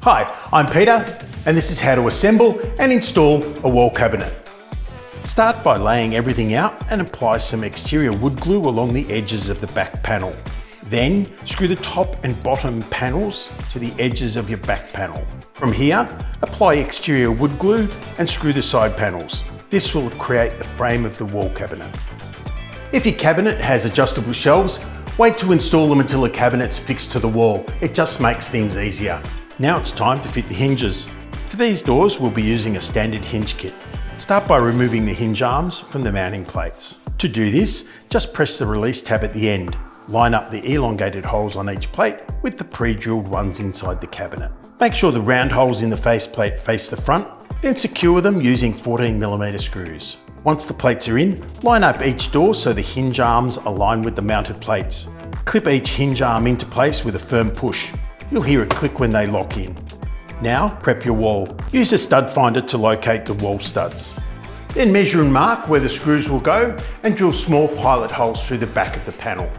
Hi, I'm Peter, and this is how to assemble and install a wall cabinet. Start by laying everything out and apply some exterior wood glue along the edges of the back panel. Then screw the top and bottom panels to the edges of your back panel. From here, apply exterior wood glue and screw the side panels. This will create the frame of the wall cabinet. If your cabinet has adjustable shelves, wait to install them until the cabinet's fixed to the wall. It just makes things easier. Now it's time to fit the hinges. For these doors, we'll be using a standard hinge kit. Start by removing the hinge arms from the mounting plates. To do this, just press the release tab at the end. Line up the elongated holes on each plate with the pre-drilled ones inside the cabinet. Make sure the round holes in the faceplate face the front, then secure them using 14mm screws. Once the plates are in, line up each door so the hinge arms align with the mounted plates. Clip each hinge arm into place with a firm push. You'll hear a click when they lock in. Now prep your wall. Use a stud finder to locate the wall studs. Then measure and mark where the screws will go and drill small pilot holes through the back of the panel.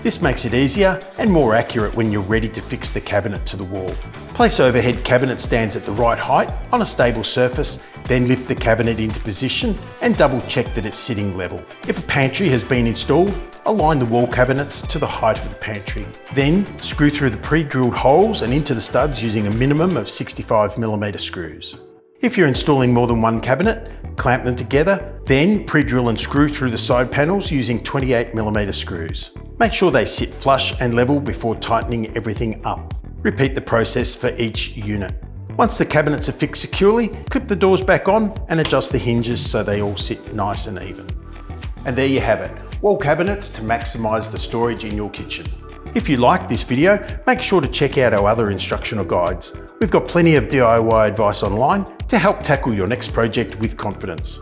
This makes it easier and more accurate when you're ready to fix the cabinet to the wall. Place overhead cabinet stands at the right height on a stable surface, then lift the cabinet into position and double check that it's sitting level. If a pantry has been installed, align the wall cabinets to the height of the pantry. Then screw through the pre-drilled holes and into the studs using a minimum of 65mm screws. If you're installing more than one cabinet, clamp them together, then pre-drill and screw through the side panels using 28mm screws. Make sure they sit flush and level before tightening everything up. Repeat the process for each unit. Once the cabinets are fixed securely, clip the doors back on and adjust the hinges so they all sit nice and even. And there you have it, wall cabinets to maximise the storage in your kitchen. If you liked this video, make sure to check out our other instructional guides. We've got plenty of DIY advice online to help tackle your next project with confidence.